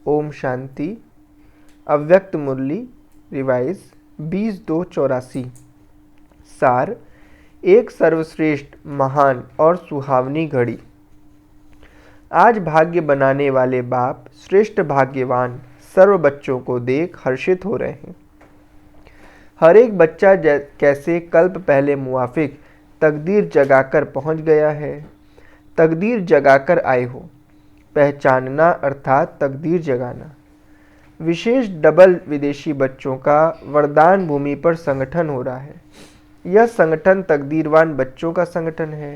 ओम शांति। अव्यक्त मुरली रिवाइज 20/2/84। सार, एक सर्वश्रेष्ठ, महान और सुहावनी घड़ी। आज भाग्य बनाने वाले बाप श्रेष्ठ भाग्यवान सर्व बच्चों को देख हर्षित हो रहे हैं। हर एक बच्चा कैसे कल्प पहले मुआफिक तकदीर जगाकर पहुंच गया है। तकदीर जगाकर आए हो, पहचानना अर्थात तकदीर जगाना। विशेष डबल विदेशी बच्चों का वरदान भूमि पर संगठन हो रहा है। यह संगठन तकदीरवान बच्चों का संगठन है।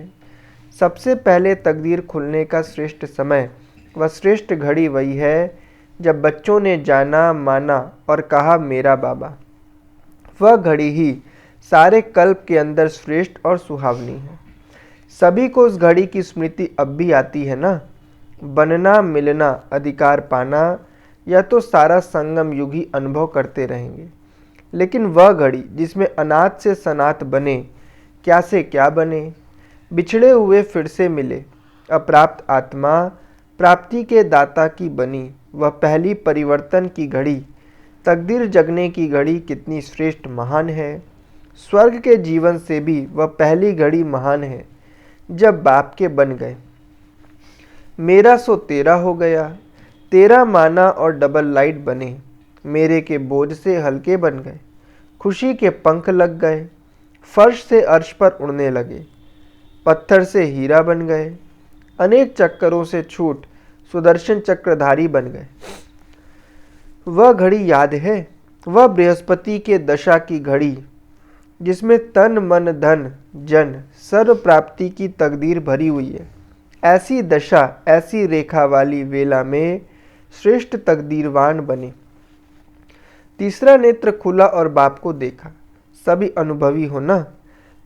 सबसे पहले तकदीर खुलने का श्रेष्ठ समय व श्रेष्ठ घड़ी वही है जब बच्चों ने जाना, माना और कहा मेरा बाबा। वह घड़ी ही सारे कल्प के अंदर श्रेष्ठ और सुहावनी है। सभी को उस घड़ी की स्मृति अब भी आती है ना। बनना, मिलना, अधिकार पाना, या तो सारा संगम युग ही अनुभव करते रहेंगे। लेकिन वह घड़ी जिसमें अनाथ से सनाथ बने, क्या से क्या बने, बिछड़े हुए फिर से मिले, अप्राप्त आत्मा प्राप्ति के दाता की बनी, वह पहली परिवर्तन की घड़ी, तकदीर जगने की घड़ी कितनी श्रेष्ठ महान है। स्वर्ग के जीवन से भी वह पहली घड़ी महान है जब बाप के बन गए। मेरा सो तेरा हो गया, तेरा माना और डबल लाइट बने। मेरे के बोझ से हल्के बन गए, खुशी के पंख लग गए। फर्श से अर्श पर उड़ने लगे, पत्थर से हीरा बन गए। अनेक चक्करों से छूट सुदर्शन चक्रधारी बन गए। वह घड़ी याद है, वह बृहस्पति के दशा की घड़ी जिसमें तन मन धन जन सर्व प्राप्ति की तकदीर भरी हुई है। ऐसी दशा, ऐसी रेखा वाली वेला में श्रेष्ठ तकदीरवान बने। तीसरा नेत्र खुला और बाप को देखा। सभी अनुभवी हो ना,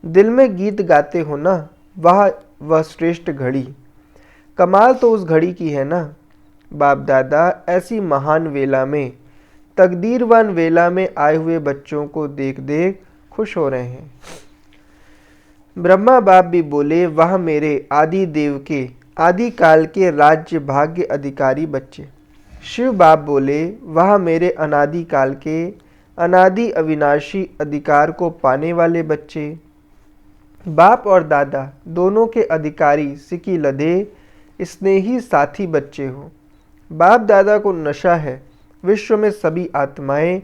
दिल में गीत गाते हो ना, वह श्रेष्ठ घड़ी। कमाल तो उस घड़ी की है ना। बाप दादा ऐसी महान वेला में, तकदीरवान वेला में आए हुए बच्चों को देख देख खुश हो रहे हैं। ब्रह्मा बाप भी बोले, वह मेरे आदि देव के आदि काल के राज्य भाग्य अधिकारी बच्चे। शिव बाप बोले, वह मेरे अनादि काल के अनादि अविनाशी अधिकार को पाने वाले बच्चे। बाप और दादा दोनों के अधिकारी सिकी लदे स्नेही साथी बच्चे हो। बाप दादा को नशा है विश्व में सभी आत्माएं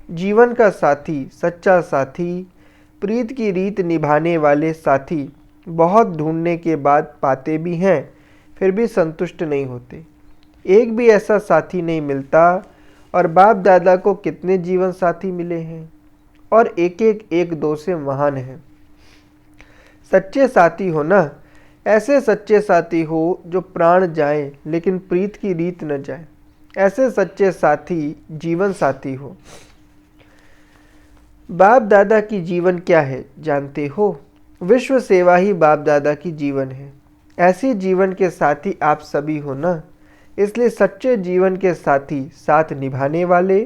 जीवन का साथी, सच्चा साथी, प्रीत की रीत निभाने वाले साथी बहुत ढूंढने के बाद पाते भी हैं, फिर भी संतुष्ट नहीं होते। एक भी ऐसा साथी नहीं मिलता। और बाप दादा को कितने जीवन साथी मिले हैं और एक दो से महान हैं। सच्चे साथी हो ना, ऐसे सच्चे साथी हो जो प्राण जाए लेकिन प्रीत की रीत न जाए। ऐसे सच्चे साथी जीवन साथी हो। बाप दादा की जीवन क्या है जानते हो? विश्व सेवा ही बाप दादा की जीवन है। ऐसी जीवन के साथी आप सभी हो ना। इसलिए सच्चे जीवन के साथी, साथ निभाने वाले।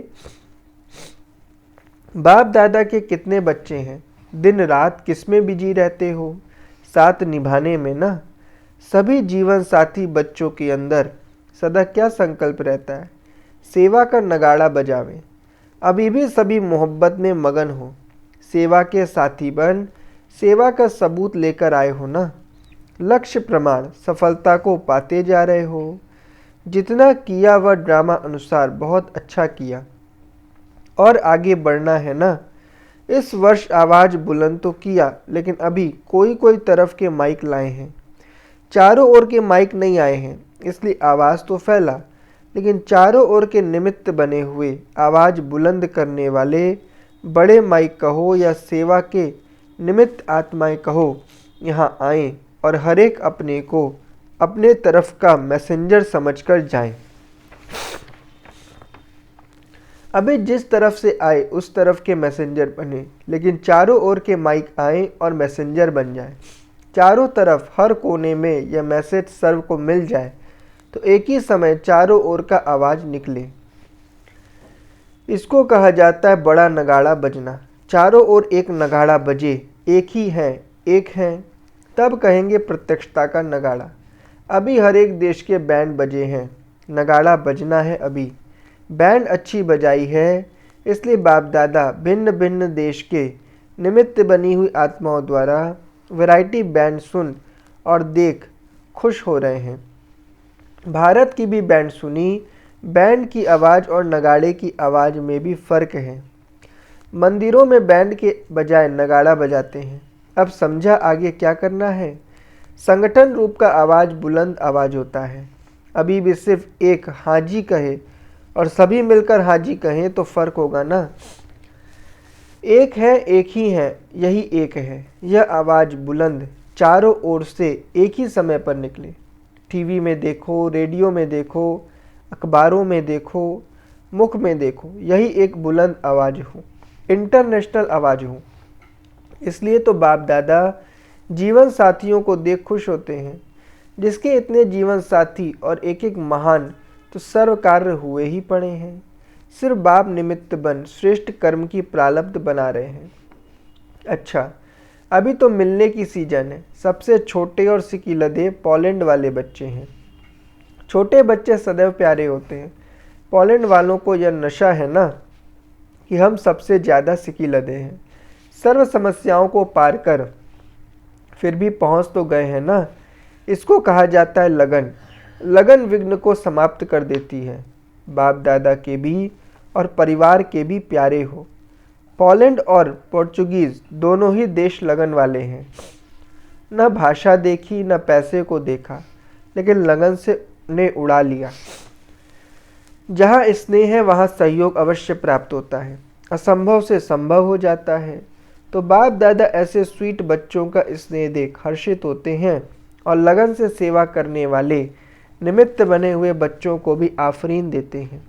बाप दादा के कितने बच्चे हैं, दिन रात किसमें बिजी रहते हो? साथ निभाने में ना। सभी जीवन साथी बच्चों के अंदर सदा क्या संकल्प रहता है? सेवा का नगाड़ा बजावें। अभी भी सभी मोहब्बत में मगन हो। सेवा के साथी बन सेवा का सबूत लेकर आए हो ना। लक्ष्य प्रमाण सफलता को पाते जा रहे हो। जितना किया वह ड्रामा अनुसार बहुत अच्छा किया और आगे बढ़ना है ना। इस वर्ष आवाज बुलंद तो किया, लेकिन अभी कोई तरफ के माइक लाए हैं। चारों ओर के माइक नहीं आए हैं, इसलिए आवाज तो फैला, लेकिन चारों ओर के निमित्त बने हुए आवाज बुलंद करने वाले बड़े माइक कहो या सेवा के निमित्त आत्माएं कहो, यहाँ आएं और हर एक अपने को अपने तरफ का मैसेंजर समझकर जाएं। अभी जिस तरफ से आए उस तरफ के मैसेंजर बने, लेकिन चारों ओर के माइक आए और मैसेंजर बन जाए। चारों तरफ हर कोने में यह मैसेज सर्व को मिल जाए तो एक ही समय चारों ओर का आवाज निकले। इसको कहा जाता है बड़ा नगाड़ा बजना। चारों ओर एक नगाड़ा बजे, एक ही है, एक हैं, तब कहेंगे प्रत्यक्षता का नगाड़ा। अभी हर एक देश के बैंड बजे हैं, नगाड़ा बजना है अभी। बैंड अच्छी बजाई है, इसलिए बाप दादा भिन्न भिन्न देश के निमित्त बनी हुई आत्माओं द्वारा वैरायटी बैंड सुन और देख खुश हो रहे हैं। भारत की भी बैंड सुनी। बैंड की आवाज़ और नगाड़े की आवाज़ में भी फ़र्क है। मंदिरों में बैंड के बजाय नगाड़ा बजाते हैं। अब समझा आगे क्या करना है। संगठन रूप का आवाज़ बुलंद आवाज़ होता है। अभी भी सिर्फ एक हाजी कहे और सभी मिलकर हाजी कहें तो फ़र्क होगा ना। एक है, एक ही है, यही एक है। यह आवाज़ बुलंद चारों ओर से एक ही समय पर निकले। टीवी में देखो, रेडियो में देखो, अखबारों में देखो, मुख में देखो, यही एक बुलंद आवाज़ हो, इंटरनेशनल आवाज़ हो। इसलिए तो बाप दादा जीवन साथियों को देख खुश होते हैं। जिसके इतने जीवन साथी और एक एक महान तो सर्व कार्य हुए ही पड़े हैं। सिर्फ बाप निमित्त बन श्रेष्ठ कर्म की प्रारब्ध बना रहे हैं। अच्छा, अभी तो मिलने की सीजन है। सबसे छोटे और सिकिलदे पोलैंड वाले बच्चे हैं। छोटे बच्चे सदैव प्यारे होते हैं। पोलैंड वालों को यह नशा है ना कि हम सबसे ज़्यादा सिकिलदे हैं। सर्व समस्याओं को पार कर फिर भी पहुंच तो गए हैं ना। इसको कहा जाता है लगन। लगन विघ्न को समाप्त कर देती है। बाप दादा के भी और परिवार के भी प्यारे हो। पोलैंड और पोर्चुगीज़ दोनों ही देश लगन वाले हैं। न भाषा देखी न पैसे को देखा, लेकिन लगन से ने उड़ा लिया। जहाँ स्नेह है वहाँ सहयोग अवश्य प्राप्त होता है। असंभव से संभव हो जाता है। तो बाप दादा ऐसे स्वीट बच्चों का स्नेह देख हर्षित होते हैं और लगन से सेवा करने वाले निमित्त बने हुए बच्चों को भी आफरीन देते हैं।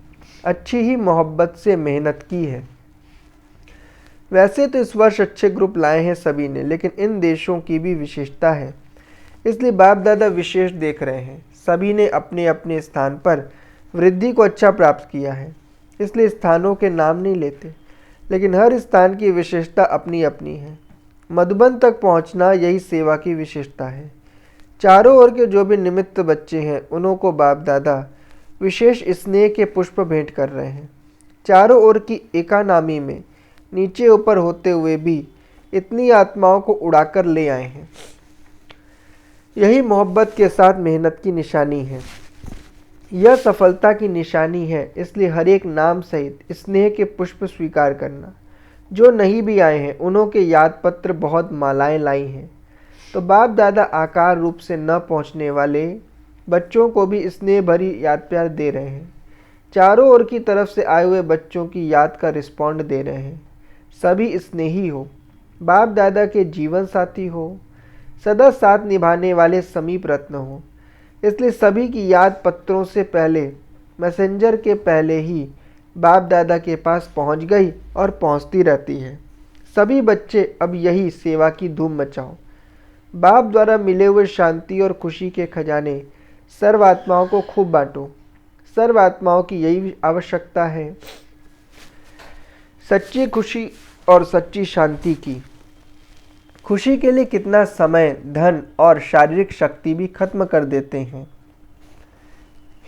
अच्छी ही मोहब्बत से मेहनत की है। वैसे तो इस वर्ष अच्छे ग्रुप लाए हैं सभी ने, लेकिन इन देशों की भी विशेषता है, इसलिए बाप दादा विशेष देख रहे हैं। सभी ने अपने अपने स्थान पर वृद्धि को अच्छा प्राप्त किया है, इसलिए स्थानों के नाम नहीं लेते, लेकिन हर स्थान की विशेषता अपनी अपनी है। मधुबन तक पहुंचना यही सेवा की विशेषता है। चारों ओर के जो भी निमित्त बच्चे हैं उन्हों को बाप दादा विशेष स्नेह के पुष्प भेंट कर रहे हैं। चारों ओर की एकानामी में नीचे ऊपर होते हुए भी इतनी आत्माओं को उड़ाकर ले आए हैं। यही मोहब्बत के साथ मेहनत की निशानी है। यह सफलता की निशानी है, इसलिए हर एक नाम सहित स्नेह के पुष्प स्वीकार करना। जो नहीं भी आए हैं उन्हों के याद पत्र बहुत मालाएं लाई हैं। तो बाप दादा आकार रूप से न पहुंचने वाले बच्चों को भी स्नेह भरी याद प्यार दे रहे हैं। चारों ओर की तरफ से आए हुए बच्चों की याद का रिस्पॉन्ड दे रहे हैं। सभी स्नेही हो, बाप दादा के जीवन साथी हो, सदा साथ निभाने वाले समीप रत्न हो। इसलिए सभी की याद पत्रों से पहले, मैसेंजर के पहले ही बाप दादा के पास पहुंच गई और पहुंचती रहती है। सभी बच्चे अब यही सेवा की धूम मचाओ। बाप द्वारा मिले हुए शांति और खुशी के खजाने सर्व आत्माओं को खूब बांटो। सर्व आत्माओं की यही आवश्यकता है, सच्ची खुशी और सच्ची शांति की। खुशी के लिए कितना समय, धन और शारीरिक शक्ति भी खत्म कर देते हैं।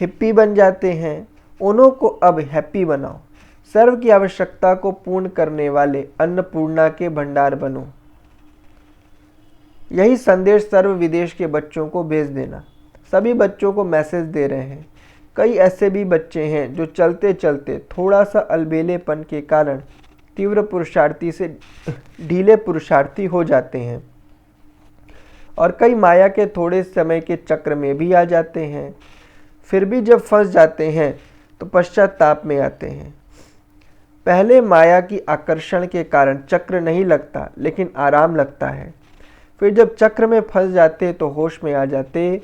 हिप्पी बन जाते हैं, उन्हों को अब हैप्पी बनाओ। सर्व की आवश्यकता को पूर्ण करने वाले अन्नपूर्णा के भंडार बनो। यही संदेश सर्व विदेश के बच्चों को भेज देना। सभी बच्चों को मैसेज दे रहे हैं। कई ऐसे भी बच्चे हैं जो चलते चलते थोड़ा सा अलबेलेपन के कारण तीव्र पुरुषार्थी से ढीले पुरुषार्थी हो जाते हैं और कई माया के थोड़े समय के चक्र में भी आ जाते हैं। फिर भी जब फंस जाते हैं तो पश्चाताप में आते हैं। पहले माया की आकर्षण के कारण चक्र नहीं लगता, लेकिन आराम लगता है। फिर जब चक्र में फंस जाते तो होश में आ जाते,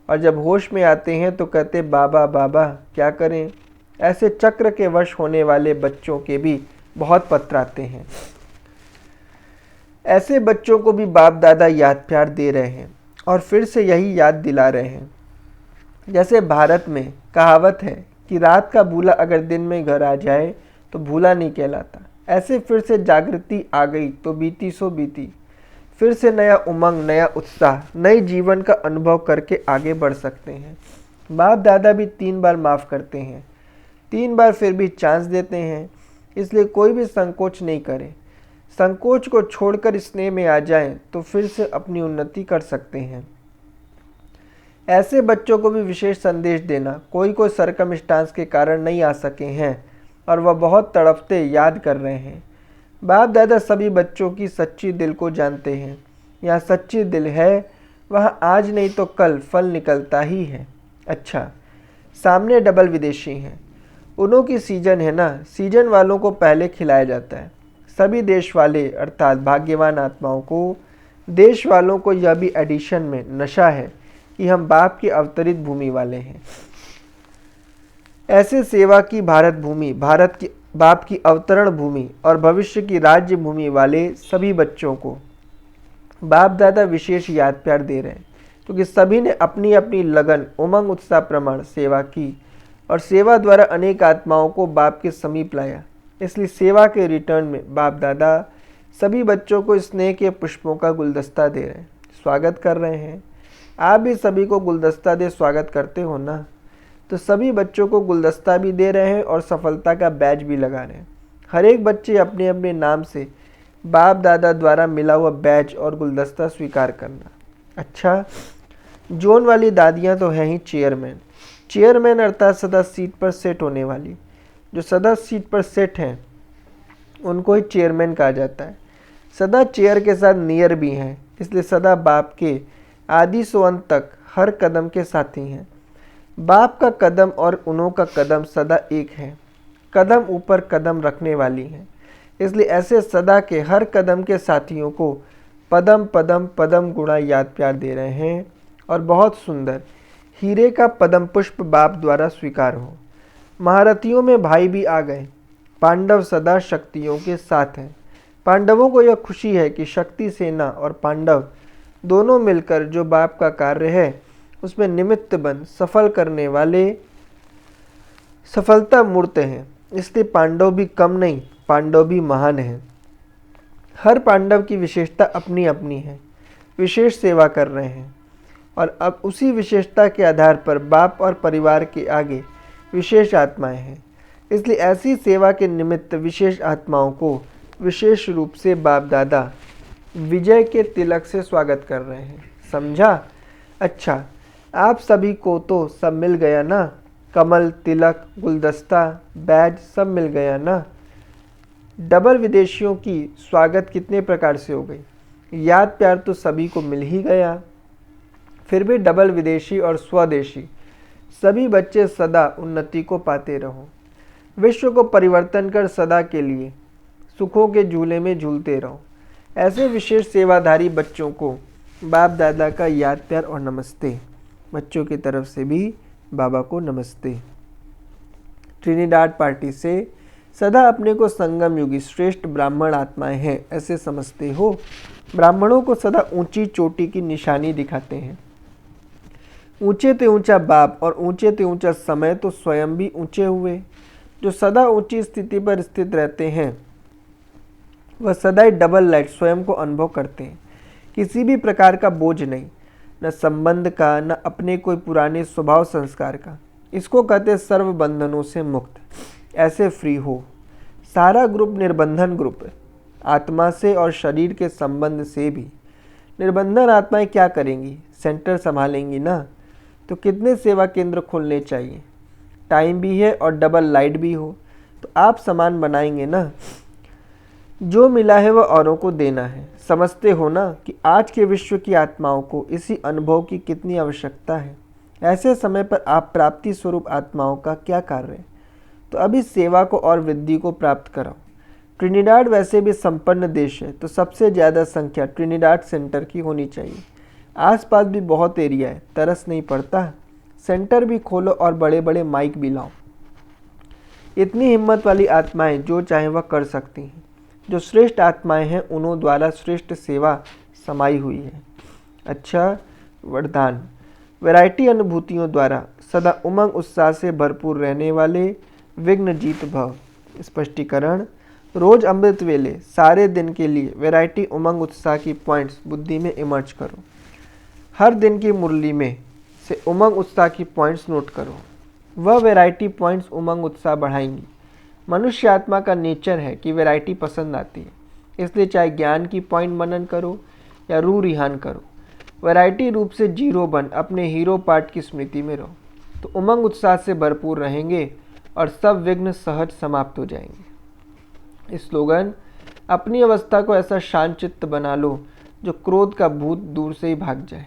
और जब होश में आते हैं तो कहते बाबा बाबा क्या करें। ऐसे चक्र के वश होने वाले बच्चों के भी बहुत पत्र आते हैं। ऐसे बच्चों को भी बाप दादा याद प्यार दे रहे हैं और फिर से यही याद दिला रहे हैं। जैसे भारत में कहावत है कि रात का भूला अगर दिन में घर आ जाए तो भूला नहीं कहलाता। ऐसे फिर से जागृति आ गई तो बीती सो बीती। फिर से नया उमंग, नया उत्साह, नए जीवन का अनुभव करके आगे बढ़ सकते हैं। बाप दादा भी 3 बार माफ़ करते हैं, 3 बार फिर भी चांस देते हैं। इसलिए कोई भी संकोच नहीं करे। संकोच को छोड़कर स्नेह में आ जाएं तो फिर से अपनी उन्नति कर सकते हैं। ऐसे बच्चों को भी विशेष संदेश देना। कोई सरकमस्टांस के कारण नहीं आ सके हैं और वह बहुत तड़पते याद कर रहे हैं। बाप दादा सभी बच्चों की सच्ची दिल को जानते हैं। यहाँ सच्ची दिल है, वहाँ आज नहीं तो कल फल निकलता ही है। अच्छा, सामने डबल विदेशी हैं, उन्हों की सीजन है ना, सीजन वालों को पहले खिलाया जाता है। सभी देश वाले अर्थात भाग्यवान आत्माओं को, देश वालों को यह भी एडिशन में नशा है कि हम बाप की अवतरित भूमि वाले हैं। ऐसे सेवा की भारत भूमि, भारत की बाप की अवतरण भूमि और भविष्य की राज्य भूमि वाले सभी बच्चों को बाप दादा विशेष याद प्यार दे रहे हैं, क्योंकि सभी ने अपनी अपनी लगन, उमंग, उत्साह प्रमाण सेवा की और सेवा द्वारा अनेक आत्माओं को बाप के समीप लाया। इसलिए सेवा के रिटर्न में बाप दादा सभी बच्चों को स्नेह के पुष्पों का गुलदस्ता दे रहे हैं, स्वागत कर रहे हैं। आप भी सभी को गुलदस्ता दे स्वागत करते हो ना, तो सभी बच्चों को गुलदस्ता भी दे रहे हैं और सफलता का बैज भी लगा रहे हैं। हर एक बच्चे अपने अपने नाम से बाप दादा द्वारा मिला हुआ बैज और गुलदस्ता स्वीकार करना। अच्छा, जोन वाली दादियाँ तो हैं ही चेयरमैन। चेयरमैन अर्थात सदा सीट पर सेट होने वाली, जो सदा सीट पर सेट हैं उनको ही चेयरमैन कहा जाता है। सदा चेयर के साथ नियर भी हैं, इसलिए सदा बाप के आदि से अंत तक हर कदम के साथी हैं। बाप का कदम और उन्हों का कदम सदा एक है, कदम ऊपर कदम रखने वाली हैं। इसलिए ऐसे सदा के हर कदम के साथियों को पदम पदम पदम गुणा याद प्यार दे रहे हैं और बहुत सुंदर हीरे का पदम पुष्प बाप द्वारा स्वीकार हो। महारथियों में भाई भी आ गए। पांडव सदा शक्तियों के साथ हैं। पांडवों को यह खुशी है कि शक्ति सेना और पांडव दोनों मिलकर जो बाप का कार्य है उसमें निमित्त बन सफल करने वाले सफलता मूर्त हैं। इसलिए पांडव भी कम नहीं, पांडव भी महान हैं। हर पांडव की विशेषता अपनी अपनी है, विशेष सेवा कर रहे हैं और अब उसी विशेषता के आधार पर बाप और परिवार के आगे विशेष आत्माएं हैं। इसलिए ऐसी सेवा के निमित्त विशेष आत्माओं को विशेष रूप से बाप दादा विजय के तिलक से स्वागत कर रहे हैं। समझा? अच्छा, आप सभी को तो सब मिल गया ना, कमल, तिलक, गुलदस्ता, बैज सब मिल गया ना। डबल विदेशियों की स्वागत कितने प्रकार से हो गई, याद प्यार तो सभी को मिल ही गया। फिर भी डबल विदेशी और स्वदेशी सभी बच्चे सदा उन्नति को पाते रहो। विश्व को परिवर्तन कर सदा के लिए सुखों के झूले में झूलते रहो। ऐसे विशेष सेवाधारी बच्चों को बाप दादा का याद प्यार और नमस्ते। बच्चों की तरफ से भी बाबा को नमस्ते। ट्रिनिडाड पार्टी से सदा अपने को संगम युगी श्रेष्ठ ब्राह्मण आत्माएं हैं ऐसे समझते हो। ब्राह्मणों को सदा ऊंची चोटी की निशानी दिखाते हैं। ऊंचे ते ऊंचा बाप और ऊंचे ते ऊंचा समय तो स्वयं भी ऊंचे हुए। जो सदा ऊंची स्थिति पर स्थित रहते हैं वह सदा ही डबल लाइट स्वयं को अनुभव करते हैं। किसी भी प्रकार का बोझ नहीं, न संबंध का, न अपने कोई पुराने स्वभाव संस्कार का। इसको कहते सर्व बंधनों से मुक्त। ऐसे फ्री हो। सारा ग्रुप निर्बंधन ग्रुप है, आत्मा से और शरीर के संबंध से भी। निर्बंधन आत्माएं क्या करेंगी? सेंटर संभालेंगी ना। तो कितने सेवा केंद्र खोलने चाहिए? टाइम भी है और डबल लाइट भी हो तो आप सामान बनाएंगे ना। जो मिला है वह औरों को देना है। समझते हो ना कि आज के विश्व की आत्माओं को इसी अनुभव की कितनी आवश्यकता है। ऐसे समय पर आप प्राप्ति स्वरूप आत्माओं का क्या कार्य है? तो अभी सेवा को और वृद्धि को प्राप्त कराओ। ट्रिनिडाड वैसे भी संपन्न देश है तो सबसे ज़्यादा संख्या ट्रिनिडाड सेंटर की होनी चाहिए। आसपास भी बहुत एरिया है, तरस नहीं पड़ता। सेंटर भी खोलो और बड़े बड़े माइक भी लाओ। इतनी हिम्मत वाली आत्माएं जो चाहे वह कर सकती हैं। जो श्रेष्ठ आत्माएं हैं उन्हों द्वारा श्रेष्ठ सेवा समाई हुई है। अच्छा, वरदान। वैरायटी अनुभूतियों द्वारा सदा उमंग उत्साह से भरपूर रहने वाले विघ्न जीत भव। स्पष्टीकरण। रोज अमृत वेले सारे दिन के लिए वैरायटी उमंग उत्साह की पॉइंट्स बुद्धि में इमर्ज करो। हर दिन की मुरली में से उमंग उत्साह की पॉइंट्स नोट करो। वह वैरायटी पॉइंट्स उमंग उत्साह बढ़ाएंगी। मनुष्य आत्मा का नेचर है कि वैरायटी पसंद आती है, इसलिए चाहे ज्ञान की पॉइंट मनन करो या रू रिहान करो, वैरायटी रूप से जीरो बन अपने हीरो पार्ट की स्मृति में रहो, तो उमंग उत्साह से भरपूर रहेंगे और सब विघ्न सहज समाप्त हो जाएंगे। स्लोगन: अपनी अवस्था को ऐसा शांत चित्त बना लो जो क्रोध का भूत दूर से ही भाग जाए।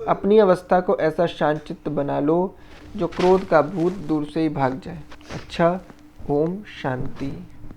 अपनी अवस्था को ऐसा शांत चित्त बना लो जो क्रोध का भूत दूर से ही भाग जाए। अच्छा, ओम शांति।